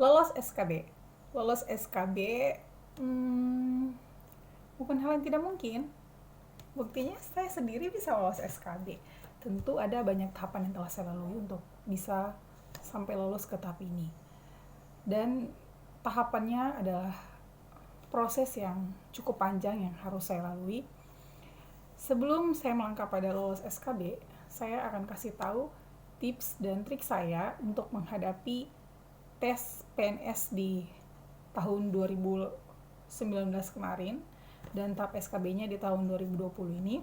Lolos SKB. Lolos SKB bukan hal yang tidak mungkin. Buktinya saya sendiri bisa lolos SKB. Tentu ada banyak tahapan yang telah saya lalui untuk bisa sampai lolos ke tahap ini. Dan tahapannya adalah proses yang cukup panjang yang harus saya lalui. Sebelum saya melangkah pada lolos SKB, saya akan kasih tahu tips dan trik saya untuk menghadapi tes PNS di tahun 2019 kemarin dan tahap SKB-nya di tahun 2020 ini,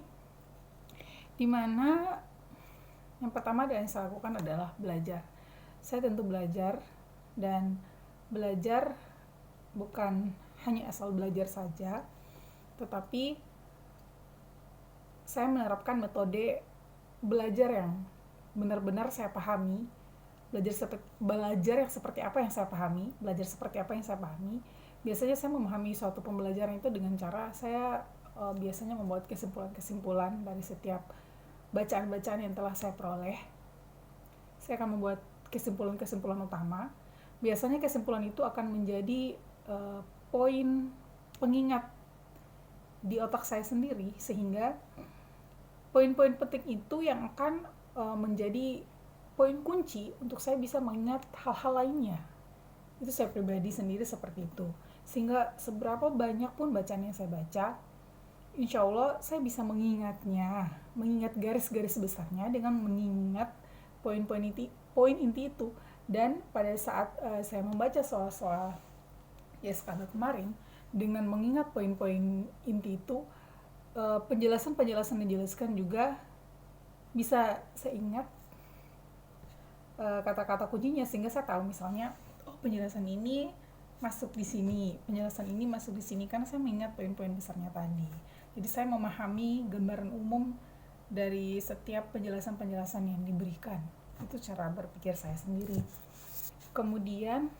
dimana yang pertama yang saya lakukan adalah belajar. Saya tentu belajar, dan belajar bukan hanya asal belajar saja, tetapi saya menerapkan metode belajar yang benar-benar saya pahami, belajar yang seperti apa yang saya pahami, belajar seperti apa yang saya pahami. Biasanya saya memahami suatu pembelajaran itu dengan cara saya biasanya membuat kesimpulan-kesimpulan dari setiap bacaan-bacaan yang telah saya peroleh. Saya akan membuat kesimpulan-kesimpulan utama. Biasanya kesimpulan itu akan menjadi poin pengingat di otak saya sendiri, sehingga poin-poin penting itu yang akan menjadi poin kunci untuk saya bisa mengingat hal-hal lainnya. Itu saya pribadi sendiri seperti itu. Sehingga seberapa banyak pun bacaan yang saya baca, insya Allah saya bisa mengingatnya, mengingat garis-garis besarnya dengan mengingat poin-poin inti itu. Dan pada saat saya membaca soal-soal SKB kemarin, dengan mengingat poin-poin inti itu, penjelasan-penjelasan yang dijelaskan juga bisa saya ingat kata-kata kuncinya, sehingga saya tahu misalnya penjelasan ini masuk di sini, penjelasan ini masuk di sini, karena saya mengingat poin-poin besarnya tadi. Jadi saya memahami gambaran umum dari setiap penjelasan-penjelasan yang diberikan. Itu cara berpikir saya sendiri. Kemudian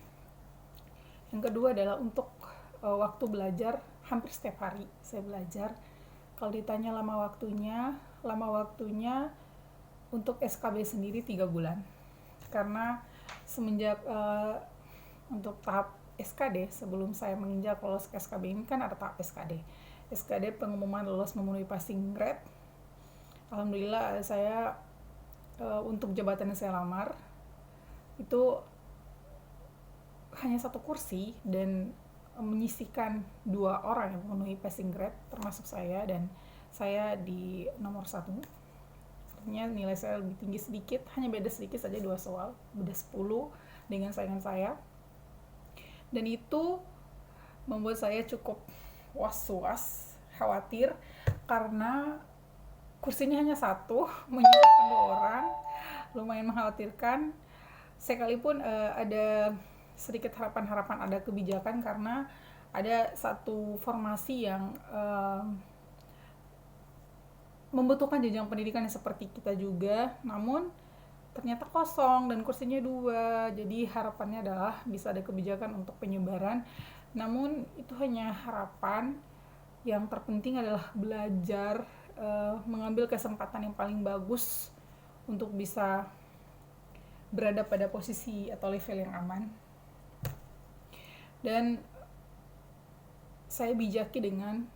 yang kedua adalah untuk waktu belajar, hampir setiap hari saya belajar. Kalau ditanya lama waktunya untuk SKB sendiri 3 bulan. Karena semenjak untuk tahap SKD, sebelum saya menginjak lolos ke SKB ini kan ada tahap SKD. SKD pengumuman lolos memenuhi passing grade. Alhamdulillah saya untuk jabatan yang saya lamar itu hanya 1 kursi dan menyisihkan 2 orang yang memenuhi passing grade, termasuk saya, dan saya di nomor 1. Artinya nilai saya lebih tinggi sedikit, hanya beda sedikit saja 2 soal, beda 10 dengan saingan saya. Dan itu membuat saya cukup was-was, khawatir, karena kursinya hanya 1, menyisihkan 2 orang, lumayan mengkhawatirkan. Sekalipun ada sedikit harapan-harapan ada kebijakan, karena ada satu formasi yang membutuhkan jenjang pendidikan yang seperti kita juga, namun ternyata kosong dan kursinya 2. Jadi harapannya adalah bisa ada kebijakan untuk penyebaran, namun itu hanya harapan. Yang terpenting adalah belajar, mengambil kesempatan yang paling bagus untuk bisa berada pada posisi atau level yang aman. Dan saya bijaki dengan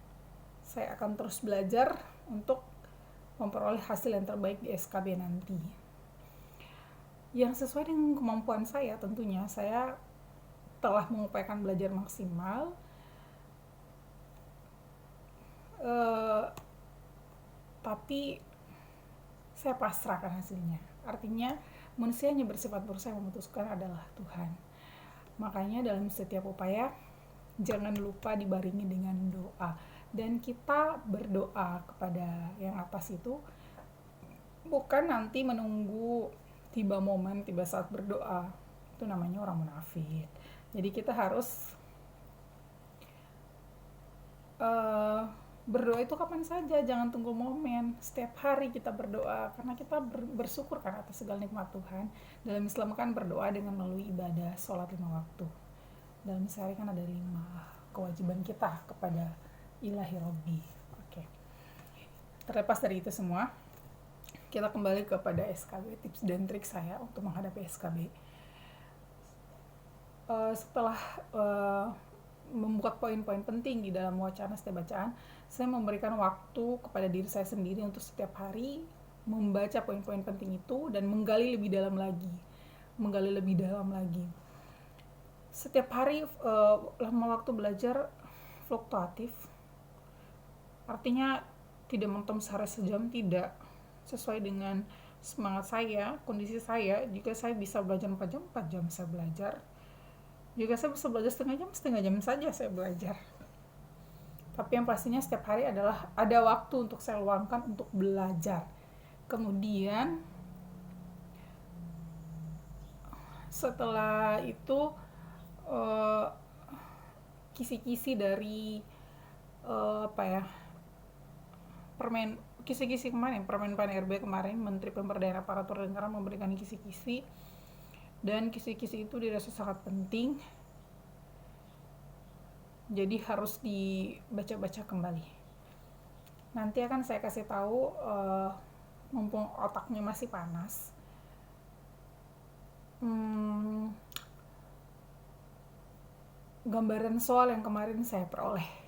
saya akan terus belajar untuk memperoleh hasil yang terbaik di SKB nanti. Yang sesuai dengan kemampuan saya, tentunya saya telah mengupayakan belajar maksimal, tapi saya pasrahkan hasilnya. Artinya manusia hanya bersifat berusaha, yang memutuskan adalah Tuhan. Makanya dalam setiap upaya jangan lupa dibarengi dengan doa, dan kita berdoa kepada yang atas itu bukan nanti menunggu tiba saat berdoa. Itu namanya orang munafik. Jadi kita harus berdoa itu kapan saja, jangan tunggu momen. Setiap hari kita berdoa, karena kita bersyukur kan atas segala nikmat Tuhan. Dalam Islam kan berdoa dengan melalui ibadah, sholat 5 waktu. Dalam sehari kan ada 5 kewajiban kita kepada ilahi Robbi. Oke. Terlepas dari itu semua, kita kembali kepada SKB, tips dan trik saya untuk menghadapi SKB. setelah membuat poin-poin penting di dalam wacana setiap bacaan, saya memberikan waktu kepada diri saya sendiri untuk setiap hari membaca poin-poin penting itu dan menggali lebih dalam lagi. Setiap hari lama waktu belajar fluktuatif, artinya tidak menonton sehari sejam, tidak. Sesuai dengan semangat saya, kondisi saya. Jika saya bisa belajar 4 jam, 4 jam saya belajar. Jika saya bisa belajar setengah jam saja saya belajar. Tapi yang pastinya setiap hari adalah ada waktu untuk saya luangkan untuk belajar. Kemudian setelah itu kisi-kisi dari kisi-kisi kemarin, Permen PAN-RB kemarin, Menteri Pemberdayaan Aparatur Negara memberikan kisi-kisi, dan kisi-kisi itu dirasa sangat penting, jadi harus dibaca-baca kembali. Nanti akan saya kasih tahu, mumpung otaknya masih panas, gambaran soal yang kemarin saya peroleh.